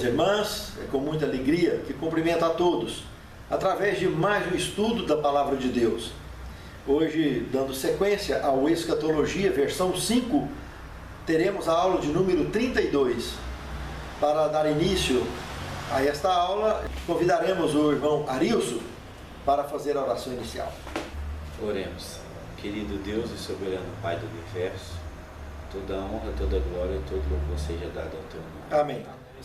irmãs, é com muita alegria que cumprimento a todos, através de mais um estudo da Palavra de Deus. Hoje, dando sequência ao Escatologia, versão 5, teremos a aula de número 32. Para dar início a esta aula, convidaremos o irmão Arilson para fazer a oração inicial. Oremos. Querido Deus e soberano Pai do Universo, toda a honra, toda a glória, todo louvor seja dado ao Teu nome. Amém.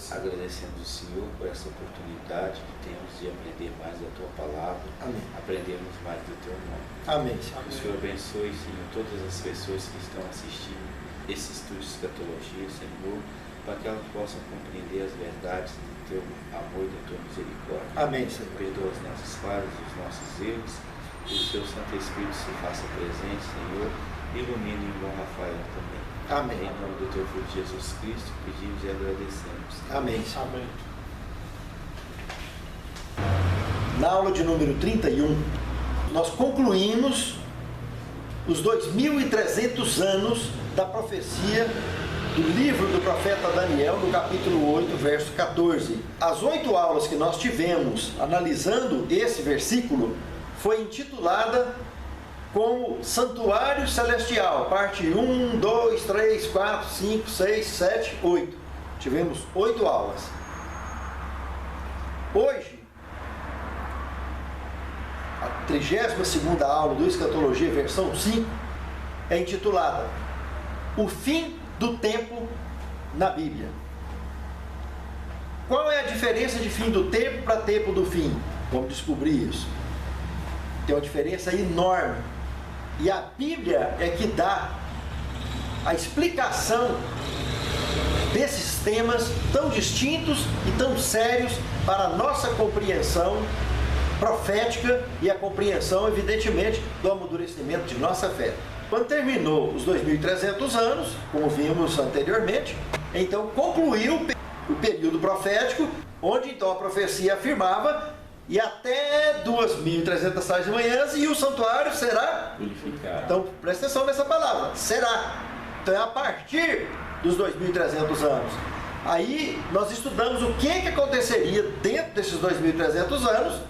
Agradecemos o Senhor por essa oportunidade que temos de aprender mais da Tua Palavra, Amém. Aprendermos mais do Teu nome. Amém. O Senhor abençoe, Senhor, todas as pessoas que estão assistindo esse estudo de escatologia, Senhor, para que elas possam compreender as verdades do Teu amor e da Tua misericórdia. Amém, Senhor. Perdoa as nossas falhas, os nossos erros, e o Teu Santo Espírito se faça presente, Senhor, ilumine o irmão Rafael também. Amém. Em nome do Teu Filho Jesus Cristo, pedimos e agradecemos. Amém. Amém. Na aula de número 31, nós concluímos os 2.300 anos da profecia do livro do profeta Daniel, no capítulo 8, verso 14. As 8 aulas que nós tivemos analisando esse versículo foi intitulada como Santuário Celestial, parte 1, 2, 3, 4, 5, 6, 7, 8. Tivemos 8 aulas. Hoje, a 32ª aula do Escatologia, versão 5, é intitulada O Fim do Tempo na Bíblia. Qual é a diferença de fim do tempo para tempo do fim? Vamos descobrir isso. Tem uma diferença enorme. E a Bíblia é que dá a explicação desses temas tão distintos e tão sérios para a nossa compreensão profética e a compreensão, evidentemente, do amadurecimento de nossa fé. Quando terminou os 2.300 anos, como vimos anteriormente, então concluiu o período profético, onde então a profecia afirmava e até 2.300 tardes e manhãs e o santuário será Purificado. Então presta atenção nessa palavra, será. Então é a partir dos 2.300 anos. Aí nós estudamos o que aconteceria dentro desses 2.300 anos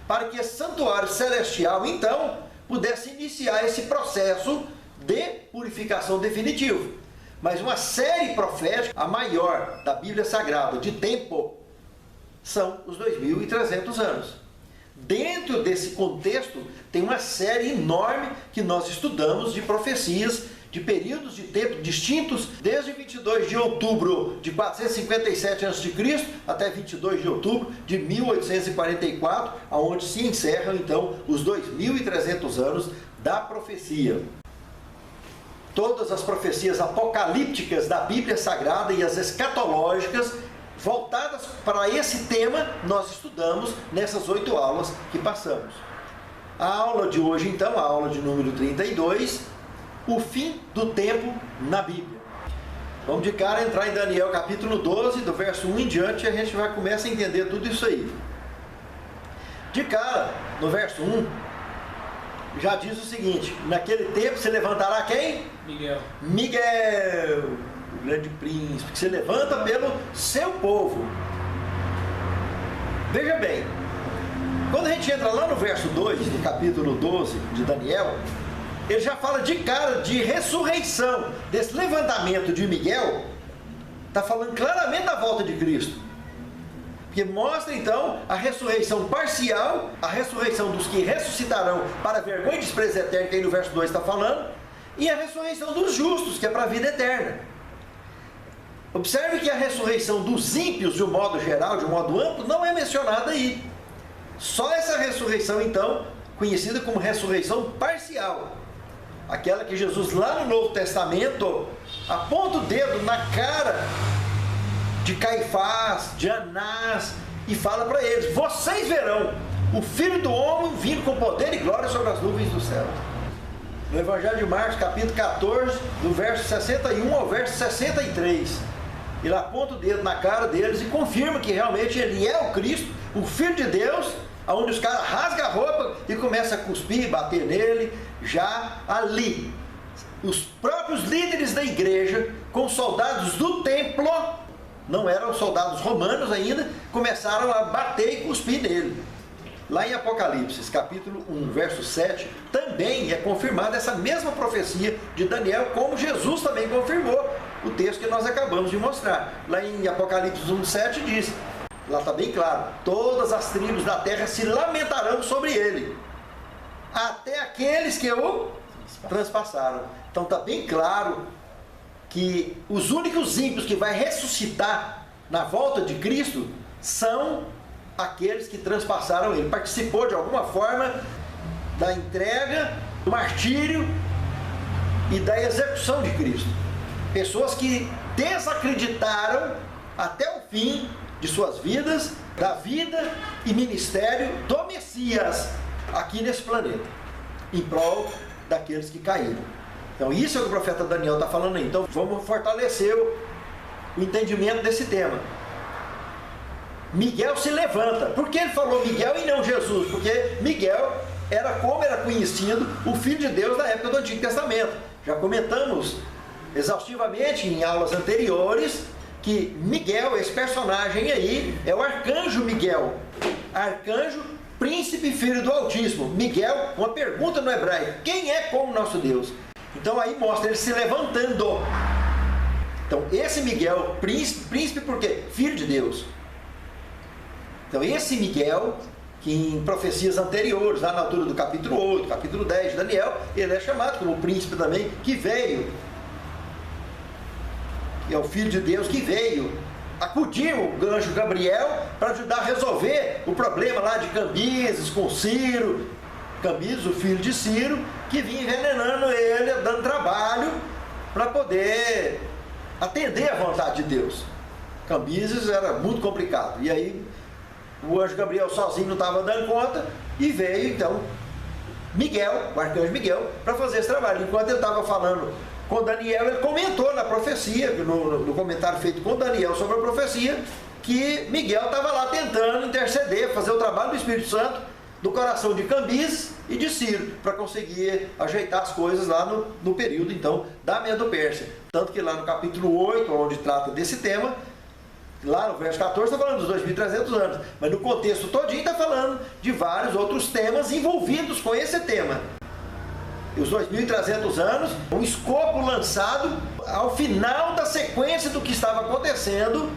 para que esse santuário celestial então pudesse iniciar esse processo de purificação definitivo. Mas uma série profética, a maior da Bíblia Sagrada de tempo, são os 2.300 anos. Dentro desse contexto, tem uma série enorme que nós estudamos de profecias, de períodos de tempo distintos, desde 22 de outubro de 457 a.C. até 22 de outubro de 1844, onde se encerram então os 2.300 anos da profecia. Todas as profecias apocalípticas da Bíblia Sagrada e as escatológicas voltadas para esse tema, nós estudamos nessas 8 aulas que passamos. A aula de hoje, então, a aula de número 32, o fim do tempo na Bíblia. Vamos de cara entrar em Daniel capítulo 12, do verso 1 em diante, e a gente vai começar a entender tudo isso aí. De cara, no verso 1, já diz o seguinte: naquele tempo se levantará quem? Miguel, o grande príncipe, que se levanta pelo seu povo. Veja bem, quando a gente entra lá no verso 2 do capítulo 12 de Daniel, ele já fala de cara de ressurreição. Desse levantamento de Miguel, está falando claramente da volta de Cristo, que mostra então a ressurreição parcial, a ressurreição dos que ressuscitarão para a vergonha e desprezo eterno, que aí no verso 2 está falando, e a ressurreição dos justos, que é para a vida eterna. Observe que a ressurreição dos ímpios, de um modo geral, de um modo amplo, não é mencionada aí. Só essa ressurreição, então, conhecida como ressurreição parcial. Aquela que Jesus, lá no Novo Testamento, aponta o dedo na cara de Caifás, de Anás, e fala para eles: vocês verão o Filho do Homem vindo com poder e glória sobre as nuvens do céu. No Evangelho de Marcos, capítulo 14, do verso 61 ao verso 63. Ele aponta o dedo na cara deles e confirma que realmente ele é o Cristo, o Filho de Deus, onde os caras rasgam a roupa e começam a cuspir e bater nele. Já ali, os próprios líderes da igreja, com soldados do templo, não eram soldados romanos ainda, começaram a bater e cuspir nele. Lá em Apocalipse, capítulo 1, verso 7, também é confirmada essa mesma profecia de Daniel, como Jesus também confirmou o texto que nós acabamos de mostrar. Lá em Apocalipse 1, 7 diz, lá está bem claro, todas as tribos da terra se lamentarão sobre ele, até aqueles que o transpassaram. Então está bem claro que os únicos ímpios que vai ressuscitar na volta de Cristo são aqueles que transpassaram ele. Participou de alguma forma da entrega, do martírio e da execução de Cristo. Pessoas que desacreditaram até o fim de suas vidas, da vida e ministério do Messias aqui nesse planeta, em prol daqueles que caíram. Então isso é o que o profeta Daniel está falando aí. Então vamos fortalecer o entendimento desse tema. Miguel se levanta. Por que ele falou Miguel e não Jesus? Porque Miguel era como era conhecido o Filho de Deus na época do Antigo Testamento. Já comentamos exaustivamente em aulas anteriores que Miguel, esse personagem aí, é o arcanjo Miguel. Arcanjo, príncipe, filho do Altíssimo. Miguel, uma pergunta no hebraico: quem é como nosso Deus? Então aí mostra ele se levantando. Então esse Miguel, príncipe por quê? Filho de Deus. Então esse Miguel, que em profecias anteriores, lá na altura do capítulo 8, capítulo 10 de Daniel, ele é chamado como príncipe também, que veio. É o Filho de Deus que veio acudir o anjo Gabriel para ajudar a resolver o problema lá de Cambises com Ciro. Cambises, o filho de Ciro, que vinha envenenando ele, dando trabalho para poder atender a vontade de Deus. Cambises era muito complicado. E aí o anjo Gabriel sozinho não estava dando conta e veio então Miguel, o arcanjo Miguel, para fazer esse trabalho. Enquanto ele estava falando com Daniel, ele comentou na profecia, no comentário feito com Daniel sobre a profecia, que Miguel estava lá tentando interceder, fazer o trabalho do Espírito Santo do coração de Cambises e de Ciro, para conseguir ajeitar as coisas lá no período então da Medo-Pérsia. Tanto que lá no capítulo 8, onde trata desse tema, lá no verso 14 está falando dos 2.300 anos, mas no contexto todinho está falando de vários outros temas envolvidos com esse tema. E os 2.300 anos, um escopo lançado ao final da sequência do que estava acontecendo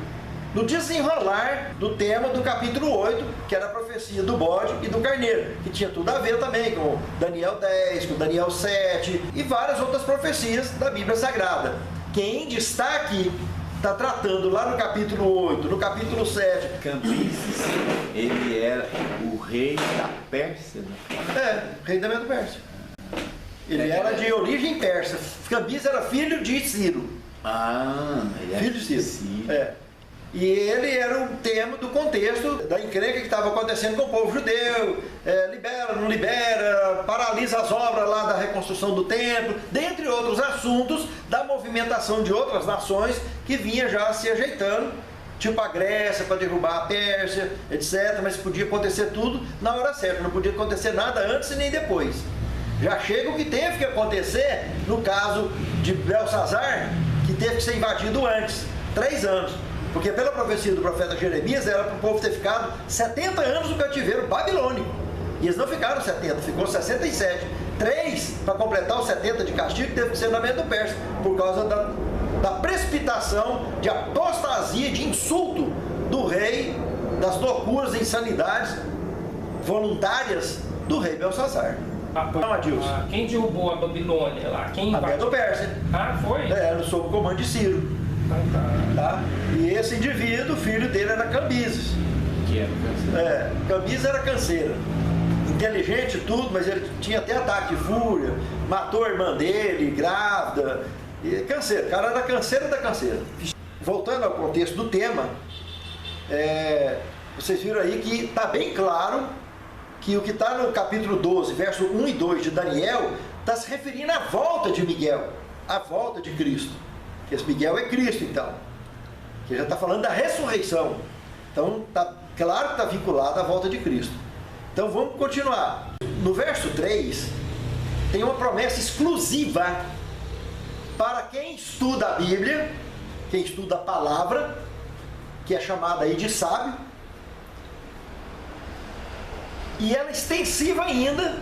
no desenrolar do tema do capítulo 8, que era a profecia do bode e do carneiro, que tinha tudo a ver também com Daniel 10, com Daniel 7 e várias outras profecias da Bíblia Sagrada. Quem destaque está tratando lá no capítulo 8, no capítulo 7. Cambises, ele era o rei da Pérsia, né? Rei da Medo-Pérsia. Ele era de origem persa. Cambises era filho de Ciro. Ele filho de Ciro. E ele era um tema do contexto da encrenca que estava acontecendo com o povo judeu. Libera, não libera, paralisa as obras lá da reconstrução do templo, dentre outros assuntos da movimentação de outras nações que vinha já se ajeitando, tipo a Grécia para derrubar a Pérsia, etc. Mas podia acontecer tudo na hora certa, não podia acontecer nada antes e nem depois. Já chega o que teve que acontecer no caso de Belsazar, que teve que ser invadido antes, 3 anos. Porque pela profecia do profeta Jeremias, era para o povo ter ficado 70 anos no cativeiro babilônico. E eles não ficaram 70, ficou 67. 3 para completar os 70 de castigo, teve que ser na Medo-Pérsia, por causa da precipitação, de apostasia, de insulto do rei, das loucuras e insanidades voluntárias do rei Belsazar. Quem derrubou a Babilônia lá? A Medo-Pérsia. Foi? Sob o comando de Ciro. Tá? E esse indivíduo, o filho dele era Cambises. Que era canseira. Cambises era canseira. Inteligente tudo, mas ele tinha até ataque de fúria, matou a irmã dele, grávida. E canseira, o cara era canseira da canseira. Voltando ao contexto do tema, vocês viram aí que está bem claro que o que está no capítulo 12, verso 1 e 2 de Daniel, está se referindo à volta de Miguel, à volta de Cristo. Esse Miguel é Cristo, então. Que já está falando da ressurreição. Então, está claro que está vinculado à volta de Cristo. Então, vamos continuar. No verso 3, tem uma promessa exclusiva para quem estuda a Bíblia, quem estuda a palavra, que é chamada aí de sábio, e ela é extensiva ainda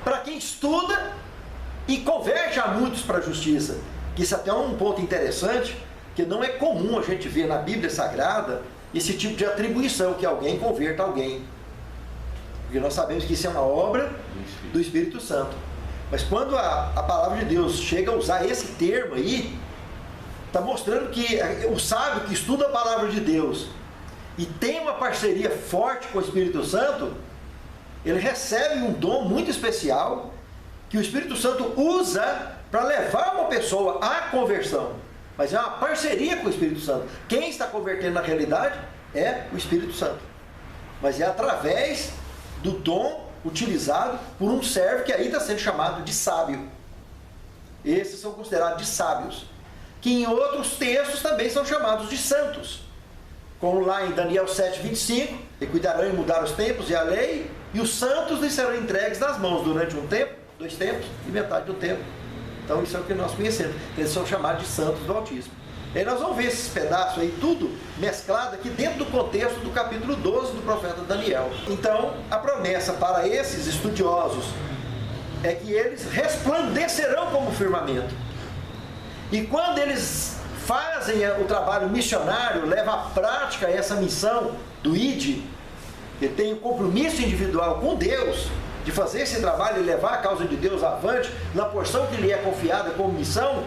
para quem estuda e converte a muitos para a justiça. Isso até é um ponto interessante, que não é comum a gente ver na Bíblia Sagrada esse tipo de atribuição, que alguém converta alguém. Porque nós sabemos que isso é uma obra do Espírito Santo. Mas quando a palavra de Deus chega a usar esse termo aí, está mostrando que o sábio que estuda a palavra de Deus e tem uma parceria forte com o Espírito Santo, ele recebe um dom muito especial que o Espírito Santo usa para levar uma pessoa à conversão. Mas é uma parceria com o Espírito Santo. Quem está convertendo na realidade é o Espírito Santo. Mas é através do dom utilizado por um servo que aí está sendo chamado de sábio. Esses são considerados de sábios, que em outros textos também são chamados de santos, como lá em Daniel 7:25, e cuidarão em mudar os tempos e a lei, e os santos lhes serão entregues nas mãos durante um tempo, 2 tempos e metade do tempo. Então isso é o que nós conhecemos, eles são chamados de santos do Altíssimo. E aí nós vamos ver esses pedaços aí, tudo mesclado aqui dentro do contexto do capítulo 12 do profeta Daniel. Então, a promessa para esses estudiosos é que eles resplandecerão como firmamento. E quando eles fazem o trabalho missionário, levam à prática essa missão do ID, ele tem um compromisso individual com Deus, de fazer esse trabalho e levar a causa de Deus avante, na porção que lhe é confiada como missão,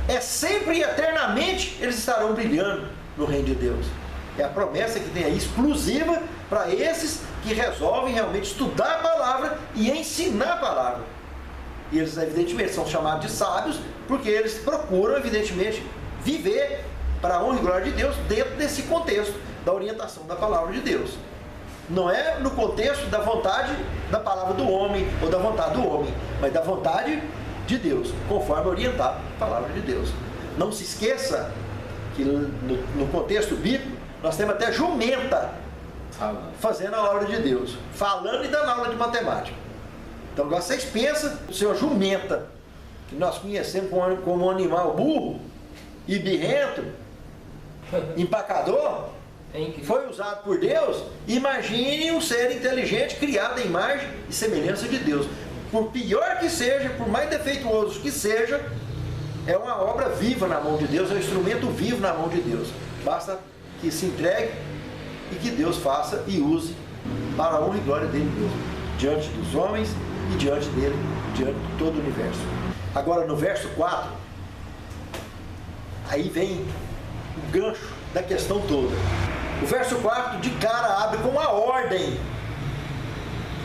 é sempre e eternamente eles estarão brilhando no reino de Deus. É a promessa que tem aí exclusiva para esses que resolvem realmente estudar a palavra e ensinar a palavra. E eles evidentemente são chamados de sábios porque eles procuram evidentemente viver para a honra e glória de Deus dentro desse contexto da orientação da palavra de Deus. Não é no contexto da vontade da palavra do homem ou da vontade do homem, mas da vontade de Deus, conforme orientado a palavra de Deus. Não se esqueça que no contexto bíblico nós temos até jumenta fazendo a obra de Deus, falando e dando aula de matemática. Então agora vocês pensam, o senhor jumenta, que nós conhecemos como um animal burro e birrento, empacador, foi usado por Deus. Imagine um ser inteligente criado à imagem e semelhança de Deus. Por pior que seja, por mais defeituoso que seja, é uma obra viva na mão de Deus, é um instrumento vivo na mão de Deus. Basta que se entregue e que Deus faça e use para a honra e glória dele mesmo, diante dos homens e diante dele, diante de todo o universo. Agora no verso 4, aí vem o gancho da questão toda. O verso 4 de cara abre com uma ordem.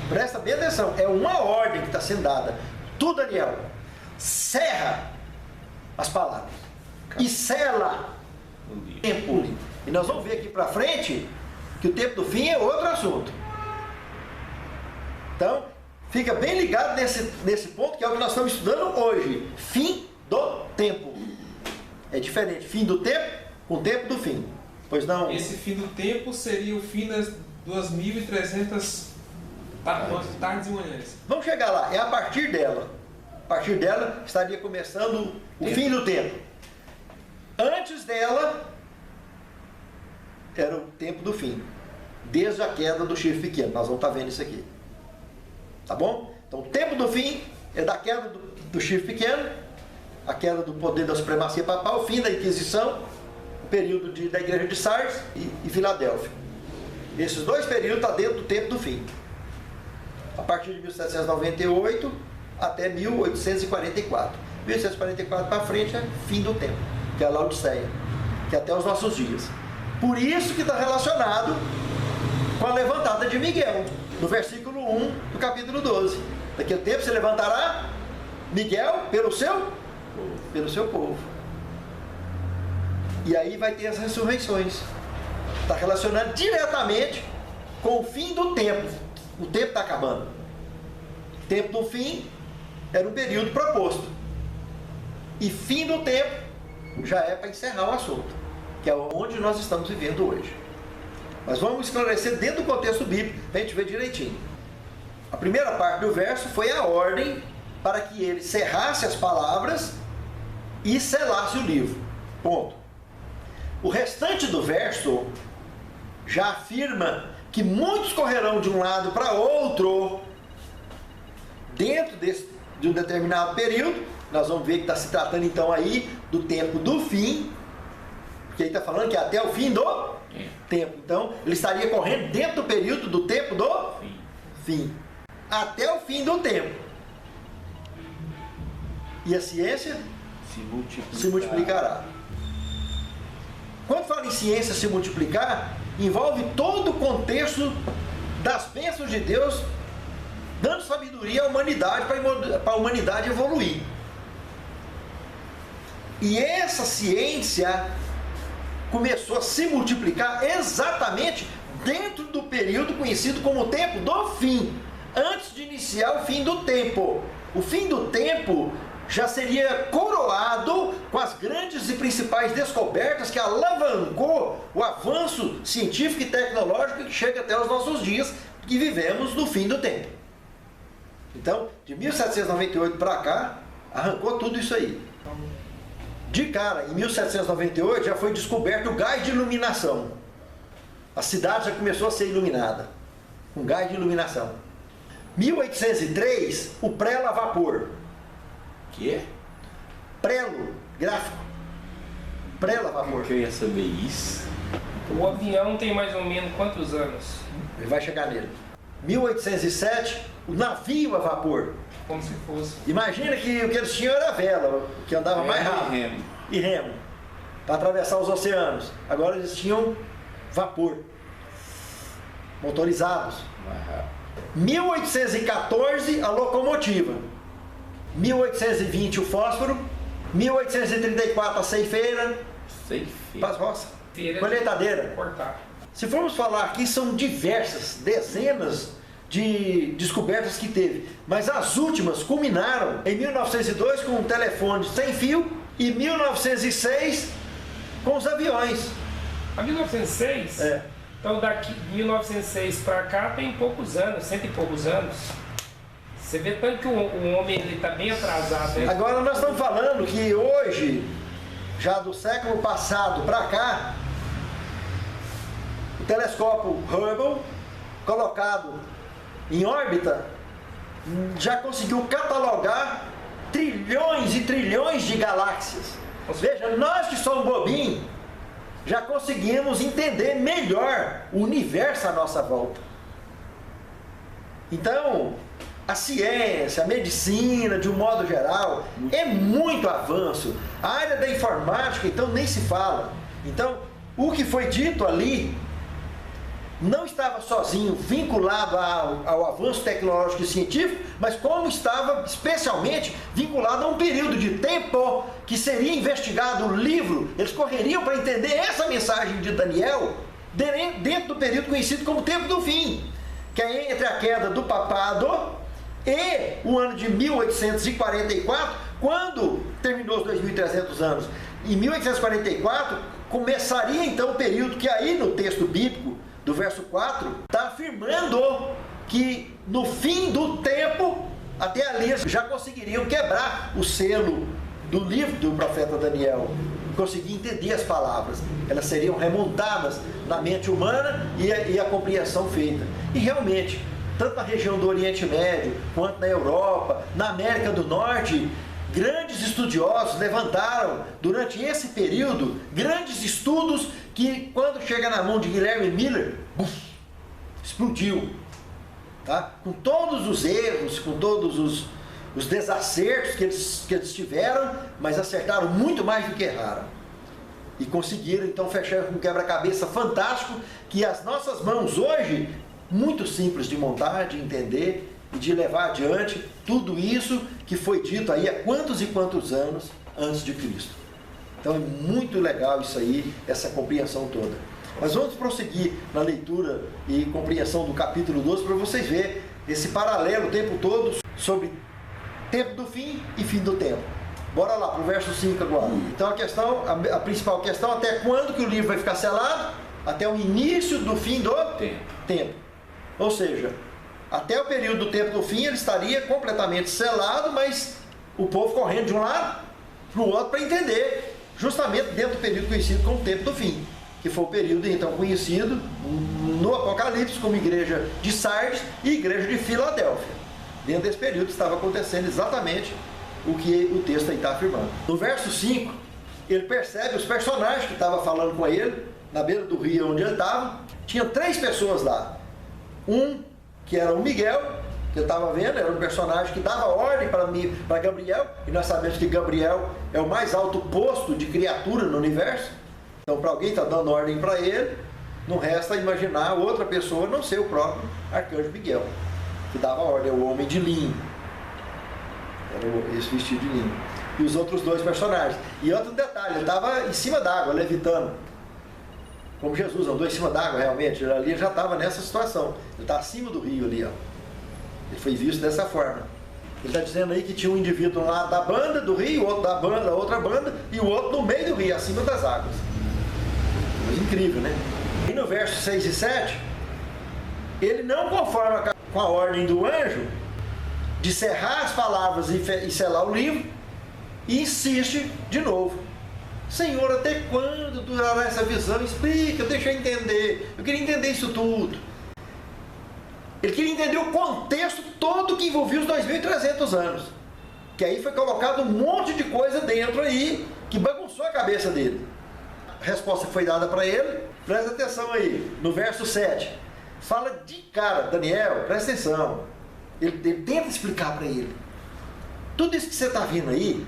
Presta bem atenção, é uma ordem que está sendo dada. Tu, Daniel, cerra as palavras e sela o tempo. E nós vamos ver aqui para frente que o tempo do fim é outro assunto. Então, fica bem ligado nesse ponto, que é o que nós estamos estudando hoje. Fim do tempo. É diferente, fim do tempo com o tempo do fim. Pois não? Esse fim do tempo seria o fim das 2.300 tardes e manhãs. Vamos chegar lá, é a partir dela. A partir dela estaria começando o fim do tempo. Antes dela, era o tempo do fim. Desde a queda do chifre pequeno. Nós vamos estar vendo isso aqui. Tá bom? Então o tempo do fim é da queda do chifre pequeno, a queda do poder da supremacia papal, o fim da Inquisição, o período da igreja de Sardes e Filadélfia. Esses dois períodos estão dentro do tempo do fim. A partir de 1798 até 1844. 1844 para frente é fim do tempo, que é a Laodiceia, que é até os nossos dias. Por isso que está relacionado com a levantada de Miguel, no versículo 1 do capítulo 12. Daquele tempo se levantará Miguel pelo seu povo. E aí vai ter as ressurreições. Está relacionado diretamente com o fim do tempo. O tempo está acabando. O tempo do fim era um período proposto. E fim do tempo já é para encerrar o assunto, que é onde nós estamos vivendo hoje. Mas vamos esclarecer dentro do contexto bíblico, para a gente ver direitinho. A primeira parte do verso foi a ordem para que ele cerrasse as palavras e selasse o livro. Ponto. O restante do verso já afirma que muitos correrão de um lado para outro dentro de um determinado período. Nós vamos ver que está se tratando então aí do tempo do fim, porque ele está falando que é até o fim do tempo. Então, ele estaria correndo dentro do período do tempo do fim. Até o fim do tempo. E a ciência se multiplicará. Quando fala em ciência se multiplicar, envolve todo o contexto das bênçãos de Deus, dando sabedoria à humanidade para a humanidade evoluir. E essa ciência começou a se multiplicar exatamente dentro do período conhecido como o tempo do fim, antes de iniciar o fim do tempo. O fim do tempo já seria coroado com as grandes e principais descobertas que alavancou o avanço científico e tecnológico que chega até os nossos dias, que vivemos no fim do tempo. Então, de 1798 para cá, arrancou tudo isso aí. De cara, em 1798 já foi descoberto o gás de iluminação. A cidade já começou a ser iluminada com gás de iluminação. 1803, o prelo a vapor. Que é? Prelo, gráfico. Prelo a vapor. Eu ia saber isso. O avião tem mais ou menos quantos anos? Ele vai chegar nele. 1807, o navio a vapor. Como se fosse. Imagina que o que eles tinham era vela, que andava mais rápido. E remo. Para atravessar os oceanos. Agora eles tinham vapor. Motorizados. Mais rápido. 1814, a locomotiva. 1820, o fósforo. 1834, a ceifeira. Para as roças. Colheitadeira. Cortar. Se formos falar aqui, são diversas, dezenas de descobertas que teve. Mas as últimas culminaram em 1902 com o telefone sem fio e 1906 com os aviões. A 1906? É. Então daqui de 1906 para cá tem poucos anos, 100 e poucos anos. Você vê tanto que o homem está bem atrasado. Né? Agora nós estamos falando que hoje, já do século passado para cá, o telescópio Hubble, colocado em órbita, já conseguiu catalogar trilhões e trilhões de galáxias. Veja, nós que somos bobinhos, já conseguimos entender melhor o universo à nossa volta. Então, a ciência, a medicina, de um modo geral, é muito avanço. A área da informática, então, nem se fala. Então, o que foi dito ali não estava sozinho vinculado ao avanço tecnológico e científico, mas como estava especialmente vinculado a um período de tempo que seria investigado o livro. Eles correriam para entender essa mensagem de Daniel dentro do período conhecido como tempo do fim, que é entre a queda do papado e o ano de 1844, quando terminou os 2.300 anos. Em 1844 começaria então o período que aí no texto bíblico do verso 4, está afirmando que no fim do tempo, até ali já conseguiriam quebrar o selo do livro do profeta Daniel, conseguir entender as palavras, elas seriam remontadas na mente humana e a compreensão feita. E realmente, tanto na região do Oriente Médio, quanto na Europa, na América do Norte, grandes estudiosos levantaram, durante esse período, grandes estudos que, quando chega na mão de Guilherme Miller, explodiu. Tá? Com todos os erros, com todos os desacertos que eles tiveram, mas acertaram muito mais do que erraram. E conseguiram, então, fechar com um quebra-cabeça fantástico, que as nossas mãos hoje, muito simples de montar, de entender e de levar adiante tudo isso que foi dito aí há quantos e quantos anos antes de Cristo. Então é muito legal isso aí, essa compreensão toda. Mas vamos prosseguir na leitura e compreensão do capítulo 12 para vocês verem esse paralelo o tempo todo sobre tempo do fim e fim do tempo. Bora lá para o verso 5 agora. Então a principal questão, até quando que o livro vai ficar selado? Até o início do fim do tempo. Ou seja, até o período do tempo do fim ele estaria completamente selado, mas o povo correndo de um lado para o outro para entender justamente dentro do período conhecido como tempo do fim, que foi o período então conhecido no Apocalipse como igreja de Sardes e igreja de Filadélfia. Dentro desse período estava acontecendo exatamente o que o texto aí está afirmando. No verso 5, ele percebe os personagens que estavam falando com ele, na beira do rio onde ele estava. Tinha 3 pessoas lá. Um que era o Miguel, que eu estava vendo, era um personagem que dava ordem para Gabriel, e nós sabemos que Gabriel é o mais alto posto de criatura no universo. Então, para alguém estar dando ordem para ele, não resta imaginar outra pessoa, não ser o próprio arcanjo Miguel, que dava ordem, o homem de linho. Era esse vestido de linho. E os outros 2 personagens. E outro detalhe, ele estava em cima d'água, levitando. Como Jesus andou em cima d'água, realmente. Ele ali já estava nessa situação. Ele está acima do rio ali, ó. Ele foi visto dessa forma. Ele está dizendo aí que tinha um indivíduo lá da banda do rio, outro da banda, da outra banda, e o outro no meio do rio, acima das águas. Coisa incrível, né? E no verso 6 e 7, ele não conforma com a ordem do anjo de cerrar as palavras e selar o livro, e insiste de novo. Senhor, até quando durará essa visão? Explica, deixa eu entender. Eu queria entender isso tudo. Ele queria entender o contexto todo que envolvia os 2.300 anos. Que aí foi colocado um monte de coisa dentro aí, que bagunçou a cabeça dele. A resposta que foi dada para ele, presta atenção aí, no verso 7. Fala de cara, Daniel, presta atenção. Ele tenta explicar para ele. Tudo isso que você está vendo aí,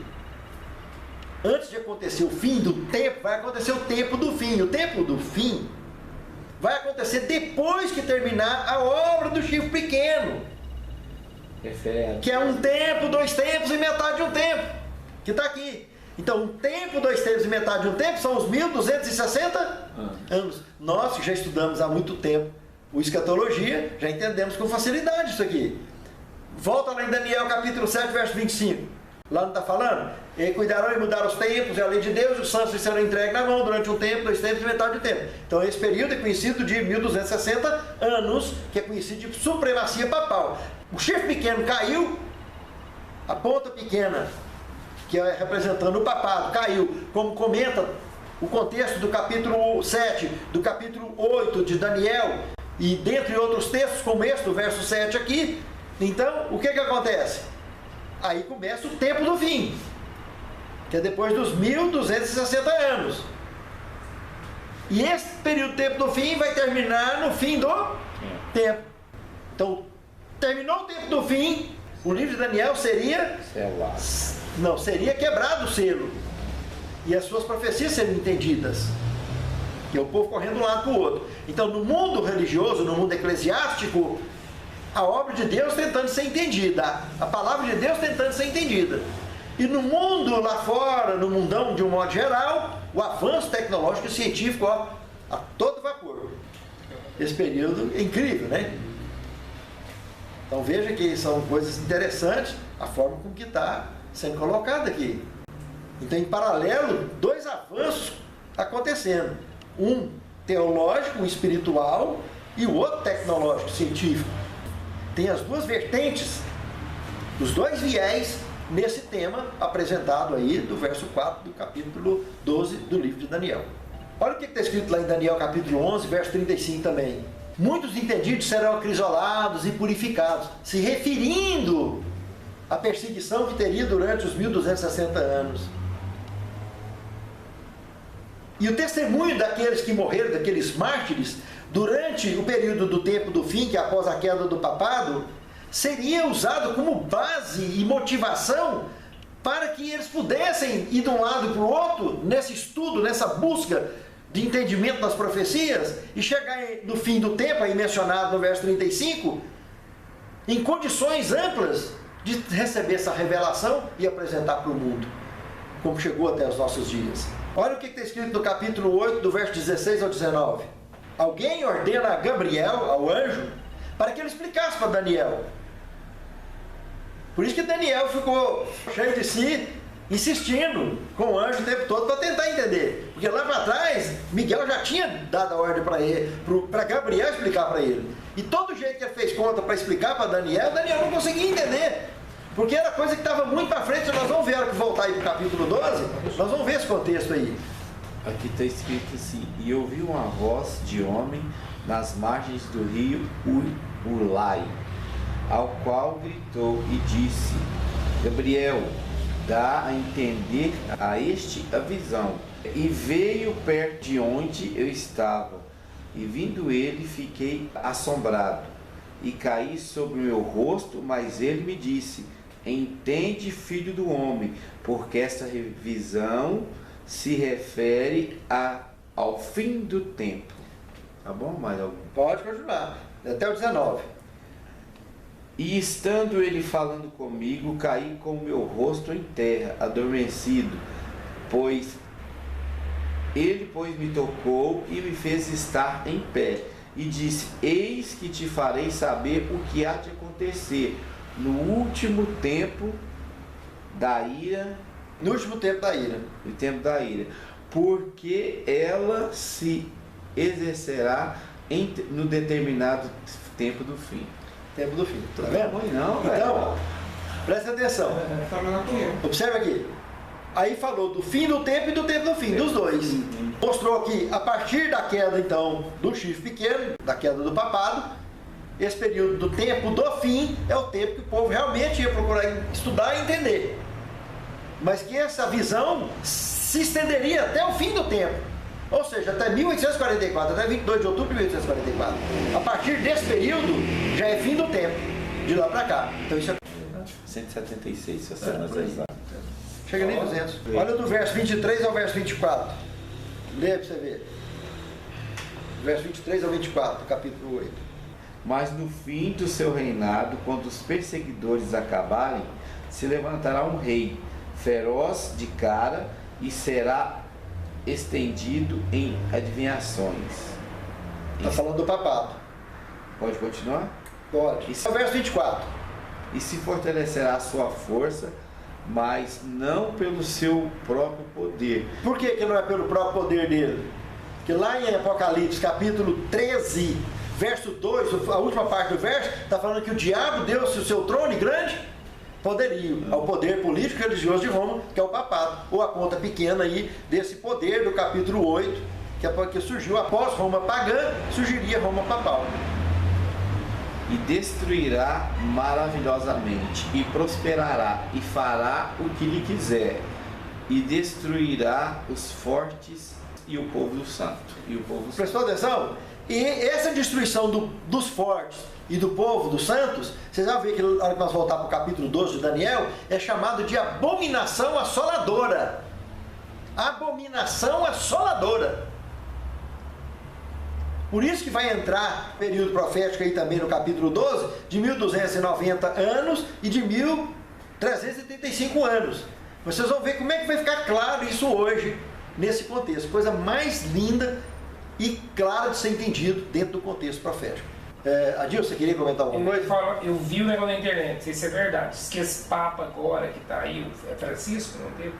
antes de acontecer o fim do tempo, vai acontecer o tempo do fim. O tempo do fim vai acontecer depois que terminar a obra do chifre pequeno. Que é um tempo, 2 tempos e metade de um tempo. Que está aqui. Então, um tempo, 2 tempos e metade de um tempo são os 1260 anos. Nós que já estudamos há muito tempo o escatologia, já entendemos com facilidade isso aqui. Volta lá em Daniel capítulo 7, verso 25. Lá não está falando? E cuidarão em mudar os tempos e a lei de Deus, os santos serão entregues na mão durante um tempo, 2 tempos e metade de tempo. Então esse período é conhecido de 1260 anos, que é conhecido de supremacia papal. O chifre pequeno caiu, a ponta pequena, que é representando o papado, caiu, como comenta o contexto do capítulo 7, do capítulo 8 de Daniel, e dentre outros textos, como esse do verso 7 aqui. Então, o que acontece? Aí começa o tempo do fim, que é depois dos 1260 anos. E esse período do tempo do fim vai terminar no fim do tempo. Então, terminou o tempo do fim, o livro de Daniel seria seria quebrado o selo, e as suas profecias seriam entendidas, e o povo correndo de um lado para o outro. Então, no mundo religioso, no mundo eclesiástico, a obra de Deus tentando ser entendida, a palavra de Deus tentando ser entendida. E no mundo lá fora, no mundão de um modo geral, o avanço tecnológico e científico, ó, a todo vapor. Esse período é incrível, né? Então veja que são coisas interessantes, a forma com que está sendo colocado aqui. Então, em paralelo, 2 avanços acontecendo. Um teológico, um espiritual, e o outro tecnológico, científico. Tem as 2 vertentes, os 2 viés nesse tema apresentado aí do verso 4 do capítulo 12 do livro de Daniel. Olha o que está escrito lá em Daniel capítulo 11, verso 35 também. Muitos entendidos serão acrisolados e purificados, se referindo à perseguição que teria durante os 1260 anos. E o testemunho daqueles que morreram, daqueles mártires, durante o período do tempo do fim, que é após a queda do papado, seria usado como base e motivação para que eles pudessem ir de um lado para o outro, nesse estudo, nessa busca de entendimento das profecias, e chegar no fim do tempo, aí mencionado no verso 35, em condições amplas de receber essa revelação e apresentar para o mundo, como chegou até os nossos dias. Olha o que está escrito no capítulo 8, do verso 16 ao 19. Alguém ordena a Gabriel, ao anjo, para que ele explicasse para Daniel. Por isso que Daniel ficou cheio de si, insistindo com o anjo o tempo todo para tentar entender. Porque lá para trás, Miguel já tinha dado a ordem para ele, para Gabriel explicar para ele. E todo jeito que ele fez conta para explicar para Daniel, Daniel não conseguia entender. Porque era coisa que estava muito para frente. Nós vamos ver, a hora que voltar aí para o capítulo 12, nós vamos ver esse contexto aí. Aqui está escrito assim: e ouvi uma voz de homem nas margens do rio Ulai, ao qual gritou e disse: Gabriel, dá a entender a este a visão. E veio perto de onde eu estava, e vindo ele, fiquei assombrado, e caí sobre o meu rosto, mas ele me disse: entende, filho do homem, porque esta visão se refere ao fim do tempo. Tá bom? Mais algum? Pode continuar, até o 19. E estando ele falando comigo, caí com o meu rosto em terra, adormecido, pois ele me tocou e me fez estar em pé, e disse: eis que te farei saber o que há de acontecer no último tempo da ira. No último tempo da ira. No tempo da ira. Porque ela se exercerá no determinado tempo do fim. Tempo do fim. Tá Não é vendo? ruim não, velho. Então, presta atenção. Tá melhor que eu. Observa aqui. Aí falou do fim do tempo e do tempo do fim, dos dois. Mostrou que a partir da queda, então, do chifre pequeno, da queda do papado, esse período do tempo do fim é o tempo que o povo realmente ia procurar estudar e entender. Mas que essa visão se estenderia até o fim do tempo. Ou seja, até 1844, até 22 de outubro de 1844. A partir desse período, já é fim do tempo, de lá para cá. Então isso é... 176, se você não exato. Chega nem 200. Olha do verso 23 ao verso 24. Lê para você ver. Verso 23 ao 24, capítulo 8. Mas no fim do seu reinado, quando os perseguidores acabarem, se levantará um rei, feroz de cara, e será estendido em adivinhações. Está falando do papado. Pode continuar? Pode. O verso 24. E se fortalecerá a sua força, mas não pelo seu próprio poder. Por que não é pelo próprio poder dele? Porque lá em Apocalipse, capítulo 13, verso 2, a última parte do verso, está falando que o diabo deu-se o seu trono grande poderio ao poder político e religioso de Roma, que é o papado, ou a ponta pequena aí desse poder do capítulo 8, que é porque surgiu após Roma pagã, surgiria Roma papal. E destruirá maravilhosamente, e prosperará, e fará o que lhe quiser, e destruirá os fortes e o povo do santo. E o povo santo. Prestou atenção? E essa destruição dos fortes e do povo dos santos, vocês vão ver que na hora que nós voltar para o capítulo 12 de Daniel, é chamado de abominação assoladora. Abominação assoladora. Por isso que vai entrar período profético aí também no capítulo 12, de 1290 anos e de 1335 anos. Vocês vão ver como é que vai ficar claro isso hoje, nesse contexto. Coisa mais linda e clara de ser entendido dentro do contexto profético. Adilson, você queria comentar alguma coisa? Eu vi o negócio na internet, não sei se é verdade. Diz que esse Papa agora que está aí, é Francisco, não teve?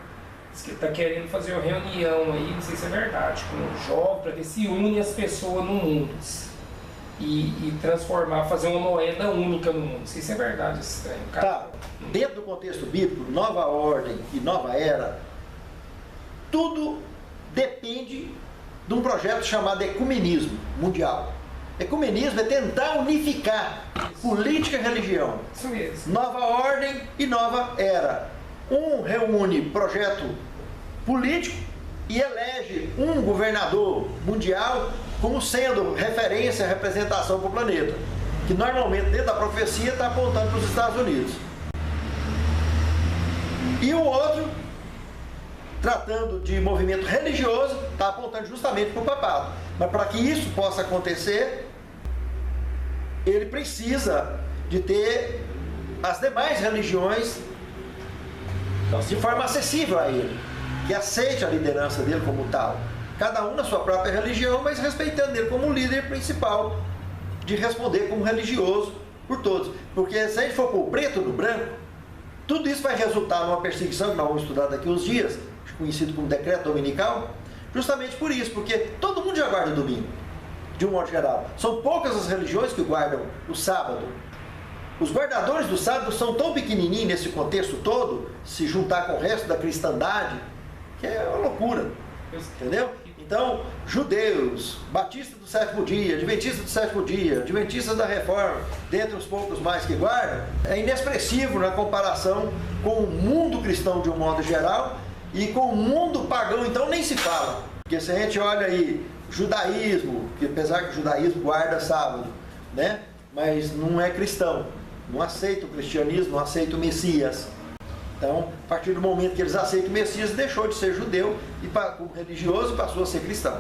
Diz que está querendo fazer uma reunião aí, não sei se é verdade, com um jovem, para ver se une as pessoas no mundo. E transformar, fazer uma moeda única no mundo. Não sei se é verdade esse trem. Tá. Dentro do contexto bíblico, nova ordem e nova era, tudo depende de um projeto chamado ecumenismo mundial. Ecumenismo é tentar unificar política e religião. Isso mesmo. Nova ordem e nova era. Um reúne projeto político e elege um governador mundial como sendo referência, representação para o planeta. Que normalmente dentro da profecia está apontando para os Estados Unidos. E o outro, tratando de movimento religioso, está apontando justamente para o papado. Mas para que isso possa acontecer, ele precisa de ter as demais religiões de forma acessível a ele, que aceite a liderança dele como tal. Cada um na sua própria religião, mas respeitando ele como líder principal, de responder como religioso por todos. Porque se a gente for pôr o preto no branco, tudo isso vai resultar numa perseguição que nós vamos estudar daqui uns dias, conhecido como decreto dominical, justamente por isso, porque todo mundo já guarda o domingo, de um modo geral. São poucas as religiões que guardam o sábado. Os guardadores do sábado são tão pequenininhos nesse contexto todo, se juntar com o resto da cristandade, que é uma loucura, entendeu? Então, judeus, batistas do sétimo dia, adventistas do sétimo dia, adventistas da reforma, dentre os poucos mais que guardam, é inexpressivo na comparação com o mundo cristão de um modo geral e com o mundo pagão, então nem se fala. Porque se a gente olha aí, judaísmo, que apesar que o judaísmo guarda sábado, né? Mas não é cristão, não aceita o cristianismo, não aceita o Messias. Então, a partir do momento que eles aceitam o Messias, deixou de ser judeu e como religioso passou a ser cristão.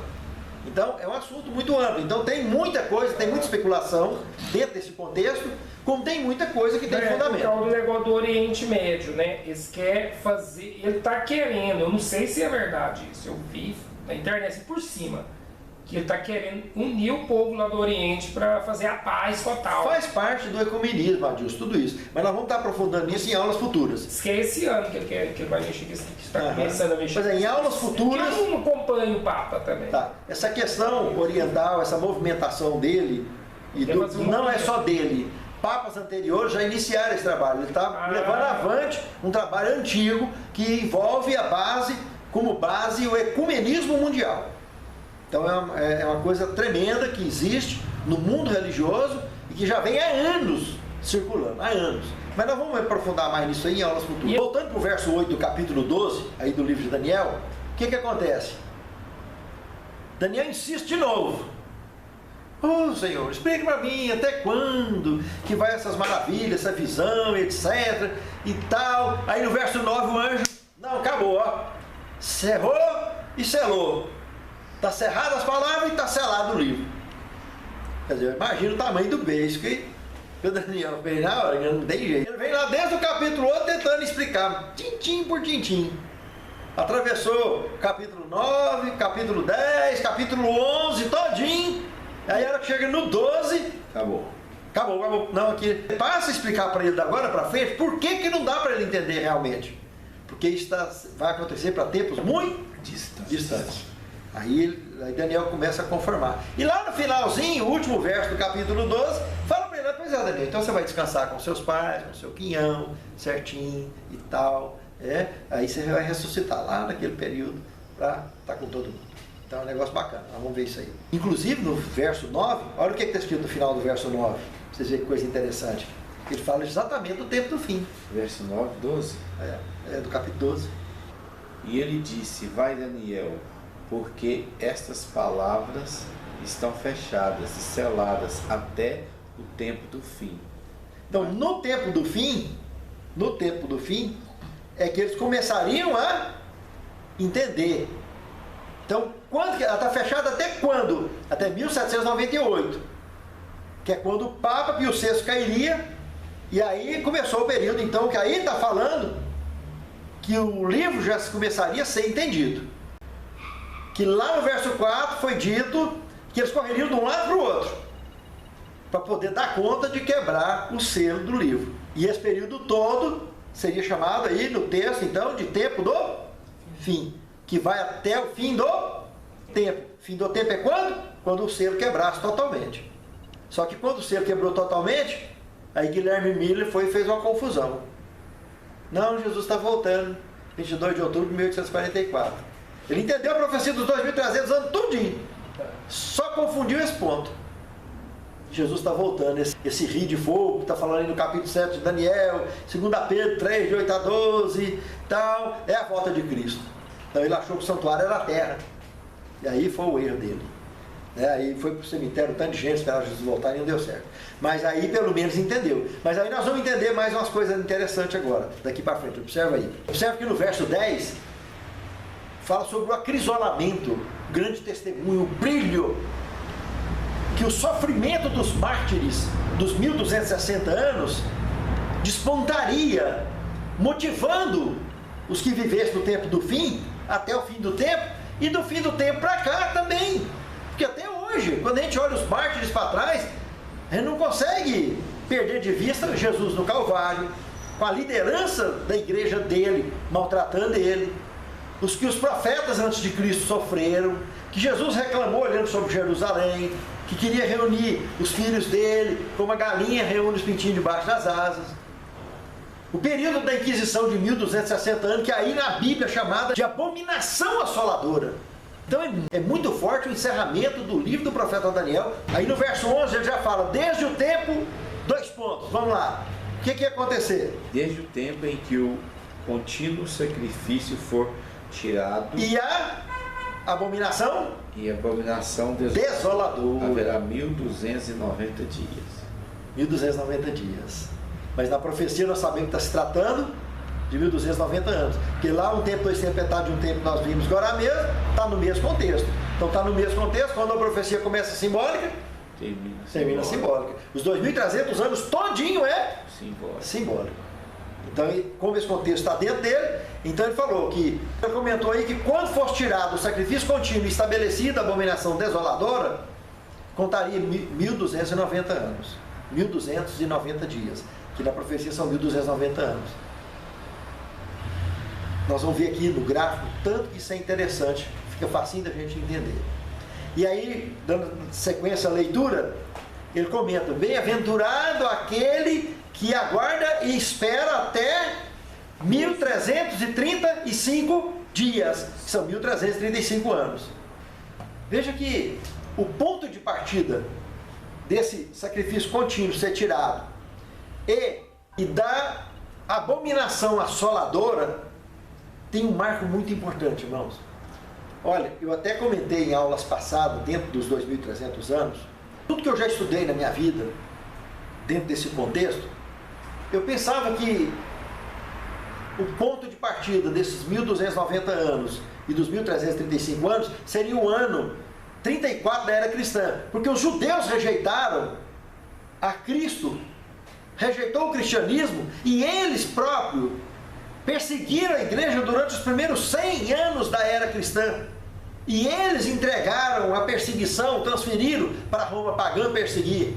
Então, é um assunto muito amplo. Então, tem muita coisa, tem muita especulação dentro desse contexto, como tem muita coisa que tem fundamento. É o negócio do Oriente Médio, né? Eles querem fazer, ele está querendo, eu não sei se é verdade isso, eu vi na internet por cima, que ele está querendo unir o povo lá do Oriente para fazer a paz total. Faz parte do ecumenismo, Adilson, tudo isso. Mas nós vamos estar aprofundando nisso em aulas futuras. Diz que é esse ano que ele vai mexer, que está começando a mexer. Pois é, em aulas futuras... Eu não acompanho o Papa também. Tá. Essa questão oriental, essa movimentação dele, não é só dele. Papas anteriores já iniciaram esse trabalho. Ele está levando avante um trabalho antigo que envolve a base, como base, o ecumenismo mundial. Então é uma coisa tremenda que existe no mundo religioso e que já vem há anos circulando, há anos. Mas nós vamos aprofundar mais nisso aí em aulas futuras. Voltando para o verso 8 do capítulo 12, aí do livro de Daniel, o que acontece? Daniel insiste de novo. Oh, Senhor, explique para mim até quando que vai essas maravilhas, essa visão, etc. e tal. Aí no verso 9 o anjo, não, acabou, ó. Cerrou e selou. Está cerrado as palavras e está selado o livro. Quer dizer, imagina o tamanho do beijo que o Daniel fez na hora, que não tem jeito. Ele vem lá desde o capítulo 8 tentando explicar, tintim por tintim. Atravessou capítulo 9, capítulo 10, capítulo 11, todinho. Aí a hora que chega no 12, Acabou. Acabou. Não, aqui passa a explicar para ele da agora para frente por que não dá para ele entender realmente. Porque isso vai acontecer para tempos muito distantes. Aí Daniel começa a conformar. E lá no finalzinho, o último verso do capítulo 12, fala para ele, pois é, Daniel, então você vai descansar com seus pais, com seu quinhão, certinho e tal. Aí você vai ressuscitar lá naquele período para estar com todo mundo. Então é um negócio bacana, nós vamos ver isso aí. Inclusive no verso 9, olha o que está escrito no final do verso 9, para vocês verem que coisa interessante. Ele fala exatamente do tempo do fim. Verso 9, 12. Do capítulo 12. E ele disse, vai Daniel, porque estas palavras estão fechadas e seladas até o tempo do fim. Então, no tempo do fim, é que eles começariam a entender. Então, ela está fechada até quando? Até 1798, que é quando o Papa Pio VI cairia, e aí começou o período, então, que aí está falando que o livro já começaria a ser entendido. Que lá no verso 4 foi dito que eles correriam de um lado para o outro, para poder dar conta de quebrar o selo do livro. E esse período todo seria chamado aí no texto, então, de tempo do fim, que vai até o fim do tempo. Fim do tempo é quando? Quando o selo quebrasse totalmente. Só que quando o selo quebrou totalmente, aí Guilherme Miller fez uma confusão. Não, Jesus está voltando, 22 de outubro de 1844. Ele entendeu a profecia dos 2.300 anos tudinho. Só confundiu esse ponto. Jesus está voltando. Esse rio de fogo que está falando aí no capítulo 7 de Daniel, 2 Pedro 3, de 8 a 12, tal, é a volta de Cristo. Então ele achou que o santuário era a terra. E aí foi o erro dele. Aí foi para o cemitério, tanto de gente esperava Jesus voltar e não deu certo. Mas aí pelo menos entendeu. Mas aí nós vamos entender mais umas coisas interessantes agora, daqui para frente. Observa aí. Observa que no verso 10 fala sobre o acrisolamento, o grande testemunho, o brilho, que o sofrimento dos mártires dos 1260 anos despontaria, motivando os que vivessem no tempo do fim, até o fim do tempo, e do fim do tempo para cá também. Porque até hoje, quando a gente olha os mártires para trás, a gente não consegue perder de vista Jesus no Calvário, com a liderança da igreja dele, maltratando ele, os profetas antes de Cristo sofreram, que Jesus reclamou olhando sobre Jerusalém, que queria reunir os filhos dele, como a galinha reúne os pintinhos debaixo das asas. O período da Inquisição de 1260 anos, que aí na Bíblia é chamada de abominação assoladora. Então é muito forte o encerramento do livro do profeta Daniel. Aí no verso 11 ele já fala, desde o tempo, 2 pontos, vamos lá. O que ia acontecer? Desde o tempo em que o contínuo sacrifício for tirado E a abominação e a abominação desoladora. haverá 1290 dias. 1290 dias. Mas na profecia nós sabemos que está se tratando de 1290 anos. Porque lá um tempo, 2 tempos, metade de um tempo nós vimos agora mesmo, está no mesmo contexto. Então está no mesmo contexto, quando a profecia começa simbólica, termina simbólica. Os 2300 anos todinho é simbólico. Então, como esse contexto está dentro dele, então ele falou que, ele comentou aí que quando fosse tirado o sacrifício contínuo e estabelecida a abominação desoladora, contaria 1290 anos. 1290 dias. Que na profecia são 1290 anos. Nós vamos ver aqui no gráfico, tanto que isso é interessante, fica facinho da gente entender. E aí, dando sequência à leitura, ele comenta, bem-aventurado aquele que aguarda e espera até 1335 dias, que são 1335 anos. Veja que o ponto de partida desse sacrifício contínuo ser tirado e da abominação assoladora tem um marco muito importante, irmãos. Olha, eu até comentei em aulas passadas, dentro dos 2300 anos, tudo que eu já estudei na minha vida, dentro desse contexto, eu pensava que o ponto de partida desses 1290 anos e dos 1335 anos seria o ano 34 da era cristã, porque os judeus rejeitaram a Cristo, rejeitou o cristianismo e eles próprios perseguiram a igreja durante os primeiros 100 anos da era cristã. E eles entregaram a perseguição, transferiram para Roma pagã perseguir.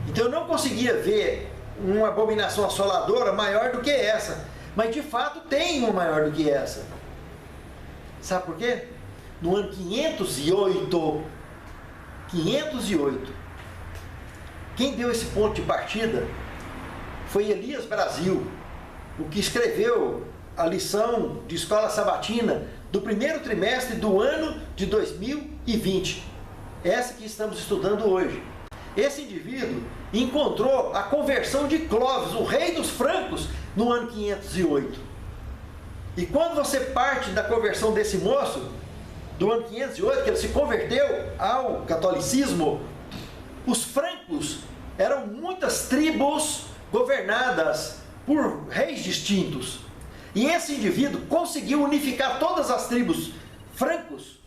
Então eu não conseguia ver uma abominação assoladora maior do que essa. Mas de fato tem uma maior do que essa. Sabe por quê? No ano 508, quem deu esse ponto de partida foi Elias Brasil, o que escreveu a lição de escola sabatina do primeiro trimestre do ano de 2020. Essa que estamos estudando hoje. Esse indivíduo encontrou a conversão de Clovis, o rei dos francos, no ano 508. E quando você parte da conversão desse moço, do ano 508, que ele se converteu ao catolicismo, os francos eram muitas tribos governadas por reis distintos. E esse indivíduo conseguiu unificar todas as tribos francos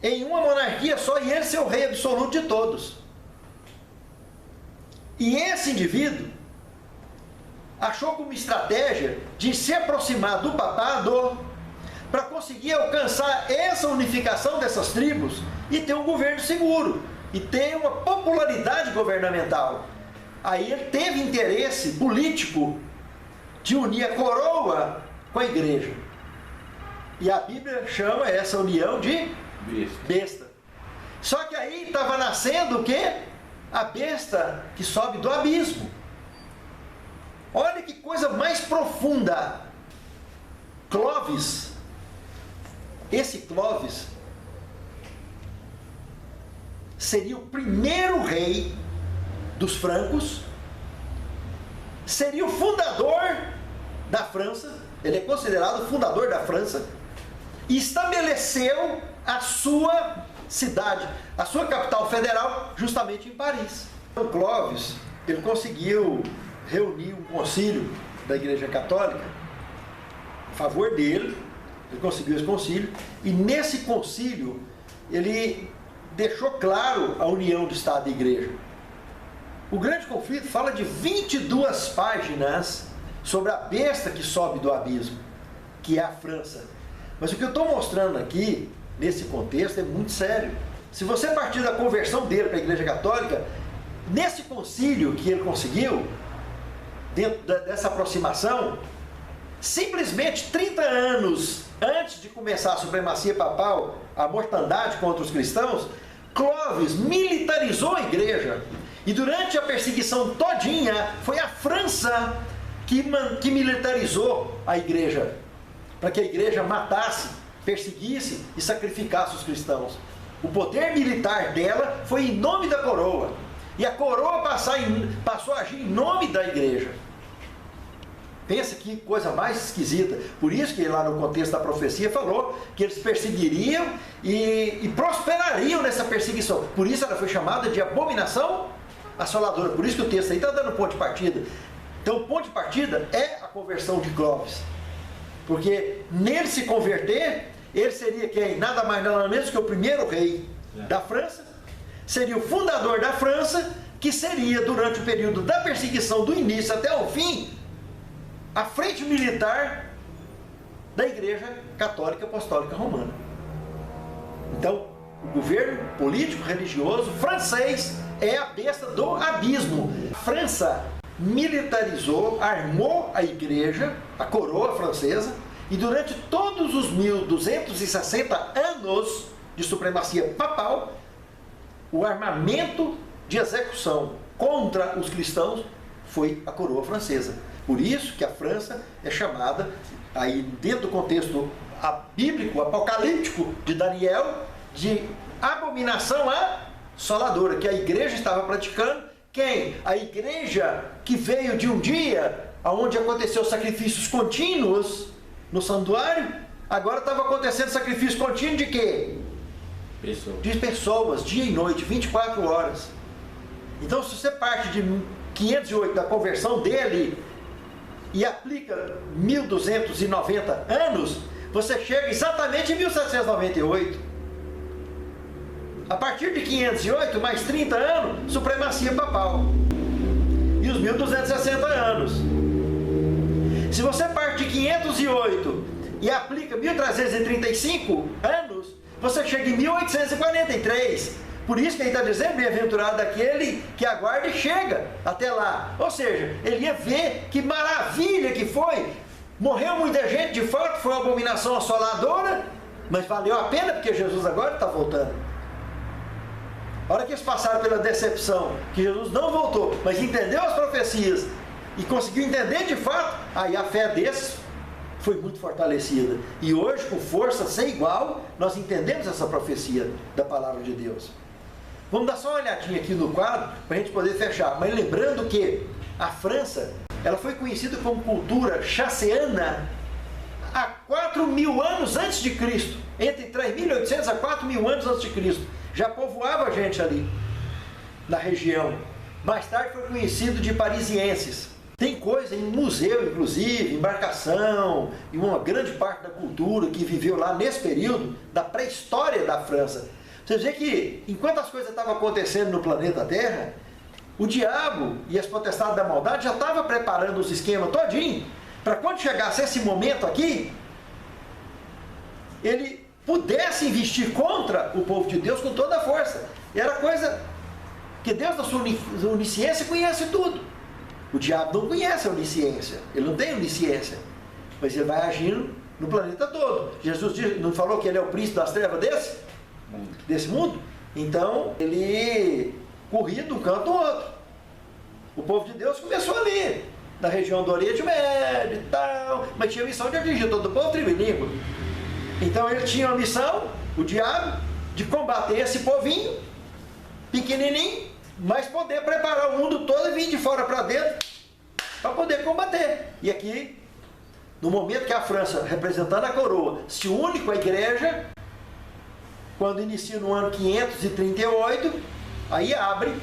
em uma monarquia só, e ele ser o rei absoluto de todos. E esse indivíduo achou como estratégia de se aproximar do papado para conseguir alcançar essa unificação dessas tribos e ter um governo seguro e ter uma popularidade governamental. Aí ele teve interesse político de unir a coroa com a igreja. E a Bíblia chama essa união de besta. Só que aí estava nascendo o quê? A besta que sobe do abismo. Olha que coisa mais profunda. Clovis. Esse Clovis seria o primeiro rei dos francos, seria o fundador da França, ele é considerado o fundador da França, e estabeleceu a sua cidade, a sua capital federal, justamente em Paris. O Clovis, ele conseguiu reunir um concílio da Igreja Católica a favor dele, ele conseguiu esse concílio, e nesse concílio ele deixou claro a união do Estado e Igreja. O grande conflito fala de 22 páginas sobre a besta que sobe do abismo, que é a França. Mas o que eu estou mostrando aqui, nesse contexto, é muito sério. Se você partir da conversão dele para a Igreja Católica, nesse concílio que ele conseguiu, dentro dessa aproximação, simplesmente 30 anos antes de começar a supremacia papal, a mortandade contra os cristãos, Clóvis militarizou a igreja. E durante a perseguição todinha, foi a França que militarizou a igreja, para que a igreja matasse, perseguisse e sacrificasse os cristãos. O poder militar dela foi em nome da coroa. E a coroa passou a agir em nome da igreja. Pensa que coisa mais esquisita. Por isso que lá no contexto da profecia falou que eles perseguiriam e prosperariam nessa perseguição. Por isso ela foi chamada de abominação assoladora. Por isso que o texto aí está dando ponto de partida. Então o ponto de partida é a conversão de Clóvis. Porque nele se converter, ele seria quem? Nada mais nada menos que o primeiro rei da França. Seria o fundador da França, que seria durante o período da perseguição do início até o fim, a frente militar da Igreja Católica Apostólica Romana. Então, o governo político religioso francês é a besta do abismo. A França militarizou, armou a igreja, a coroa francesa, e durante todos os 1260 anos de supremacia papal, o armamento de execução contra os cristãos foi a coroa francesa. Por isso que a França é chamada, aí dentro do contexto bíblico, apocalíptico de Daniel, de abominação assoladora, que a igreja estava praticando. Quem? A igreja que veio de um dia onde aconteceu sacrifícios contínuos no santuário, agora estava acontecendo sacrifício contínuo de quê? De pessoas, dia e noite, 24 horas. Então, se você parte de 508 da conversão dele e aplica 1290 anos, você chega exatamente em 1798. A partir de 508, mais 30 anos, supremacia papal. E os 1260 anos. Se você parte de 508 e aplica 1335 anos, você chega em 1843. Por isso que ele está dizendo, bem-aventurado aquele que aguarda e chega até lá. Ou seja, ele ia ver que maravilha que foi. Morreu muita gente, de fato, foi uma abominação assoladora, mas valeu a pena porque Jesus agora está voltando. A hora que eles passaram pela decepção, que Jesus não voltou, mas entendeu as profecias e conseguiu entender de fato, aí a fé desses foi muito fortalecida. E hoje, com força sem igual, nós entendemos essa profecia da palavra de Deus. Vamos dar só uma olhadinha aqui no quadro, para a gente poder fechar. Mas lembrando que a França, ela foi conhecida como cultura chasseana há 4.000 anos antes de Cristo. Entre 3.800 a 4.000 anos antes de Cristo. Já povoava gente ali, na região. Mais tarde foi conhecido de parisienses. Tem coisa em museu, inclusive, embarcação, e uma grande parte da cultura que viveu lá nesse período, da pré-história da França. Você vê que, enquanto as coisas estavam acontecendo no planeta Terra, o diabo e as potestades da maldade já estavam preparando os esquemas todinho, para quando chegasse esse momento aqui, ele pudesse investir contra o povo de Deus com toda a força. E era coisa que Deus, na sua onisciência, conhece tudo. O diabo não conhece a onisciência, ele não tem onisciência, mas ele vai agindo no planeta todo. Jesus não falou que ele é o príncipe das trevas desse mundo? Então, ele corria de um canto ao outro. O povo de Deus começou ali, na região do Oriente Médio e tal, mas tinha a missão de atingir todo o povo, tribo e língua. Então ele tinha a missão, o diabo, de combater esse povinho, pequenininho, mas poder preparar o mundo todo e vir de fora para dentro, para poder combater. E aqui, no momento que a França, representando a coroa, se une com a igreja, quando inicia no ano 538, aí abre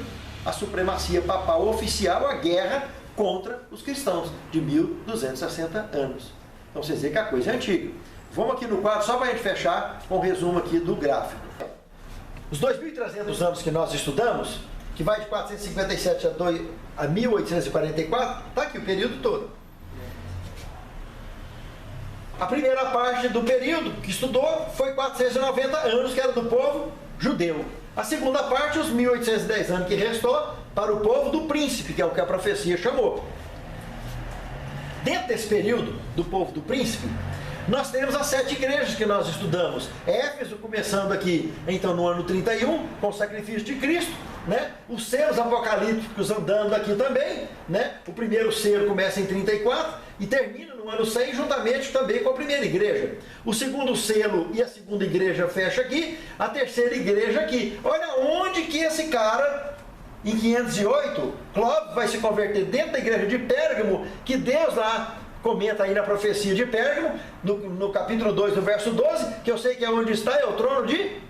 a supremacia papal oficial, a guerra contra os cristãos, de 1260 anos. Então vocês veem que a coisa é antiga. Vamos aqui no quadro, só para a gente fechar com um resumo aqui do gráfico. Os 2.300 anos que nós estudamos, que vai de 457 a 1844, está aqui o período todo. A primeira parte do período que estudou foi 490 anos, que era do povo judeu. A segunda parte, os 1810 anos que restou, para o povo do príncipe, que é o que a profecia chamou. Dentro desse período do povo do príncipe, nós temos as 7 igrejas que nós estudamos. Éfeso, começando aqui, então, no ano 31, com o sacrifício de Cristo, né? Os selos apocalípticos andando aqui também, né? O primeiro selo começa em 34 e termina no ano 100, juntamente também com a primeira igreja. O segundo selo e a segunda igreja fecha aqui, a terceira igreja aqui. Olha onde que esse cara, em 508, Clóvis vai se converter dentro da igreja de Pérgamo, que Deus lá comenta aí na profecia de Pérgamo, no capítulo 2, no verso 12, que eu sei que é onde está, é o trono de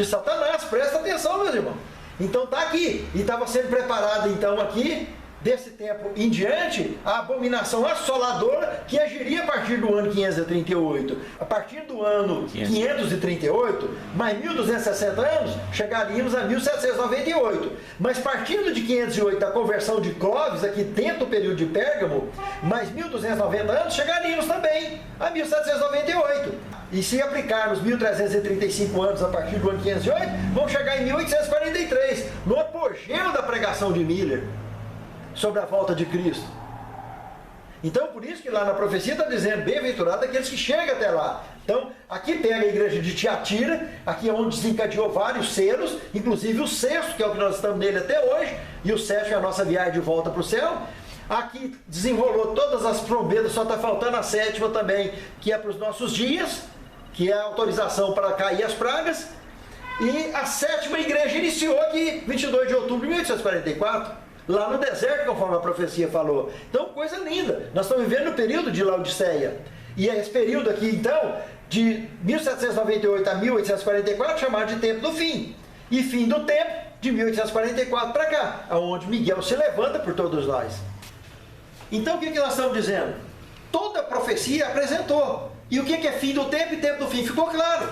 Satanás. Presta atenção, meus irmãos. Então está aqui, e estava sendo preparada então aqui, desse tempo em diante, a abominação assoladora que agiria a partir do ano 538. A partir do ano 538, mais 1260 anos, chegaríamos a 1798. Mas partindo de 508, da conversão de Clóvis, aqui dentro do período de Pérgamo, mais 1290 anos, chegaríamos também a 1798. E se aplicarmos 1335 anos a partir do ano 508, vamos chegar em 1843, no apogeu da pregação de Miller sobre a volta de Cristo. Então, por isso que lá na profecia está dizendo, bem-aventurado aqueles que chegam até lá. Então, aqui pega a igreja de Tiatira, aqui é onde desencadeou vários selos, inclusive o sexto, que é o que nós estamos nele até hoje, e o sétimo é a nossa viagem de volta para o céu. Aqui desenrolou todas as trombetas, só está faltando a sétima também, que é para os nossos dias, que é a autorização para cair as pragas. E a sétima igreja iniciou aqui, 22 de outubro de 1844, lá no deserto, conforme a profecia falou. Então, coisa linda. Nós estamos vivendo o período de Laodiceia. E é esse período aqui, então, de 1798 a 1844, chamado de tempo do fim. E fim do tempo, de 1844 para cá, aonde Miguel se levanta por todos nós. Então, o que nós estamos dizendo? Toda a profecia apresentou. E o que é fim do tempo e tempo do fim? Ficou claro.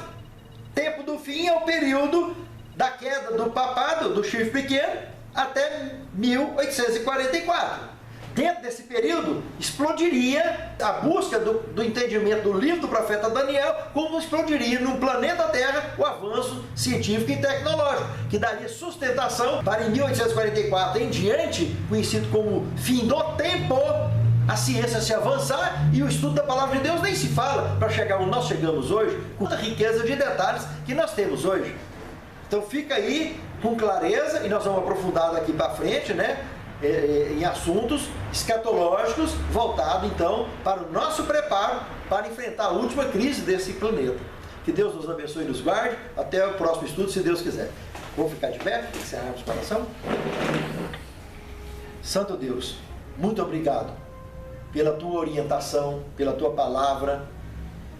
Tempo do fim é o período da queda do papado, do chifre pequeno, até 1844. Dentro desse período, explodiria a busca do entendimento do livro do profeta Daniel, como explodiria no planeta Terra o avanço científico e tecnológico, que daria sustentação para, em 1844 em diante, conhecido como fim do tempo, a ciência se avançar e o estudo da palavra de Deus nem se fala, para chegar onde nós chegamos hoje, com a riqueza de detalhes que nós temos hoje. Então fica aí com clareza, e nós vamos aprofundar daqui para frente, né, em assuntos escatológicos, voltados então para o nosso preparo para enfrentar a última crise desse planeta. Que Deus nos abençoe e nos guarde. Até o próximo estudo, se Deus quiser. Vamos ficar de pé, encerrarmos o coração. Santo Deus, muito obrigado pela tua orientação, pela tua palavra,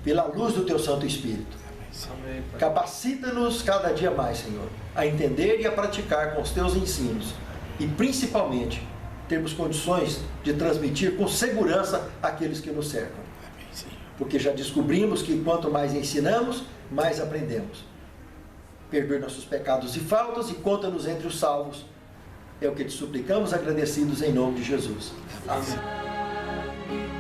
pela luz do teu Santo Espírito. Capacita-nos cada dia mais, Senhor, a entender e a praticar com os teus ensinos e, principalmente, termos condições de transmitir com segurança àqueles que nos cercam. Porque já descobrimos que quanto mais ensinamos, mais aprendemos. Perdoe nossos pecados e faltas e conta-nos entre os salvos. É o que te suplicamos, agradecidos em nome de Jesus. Amém.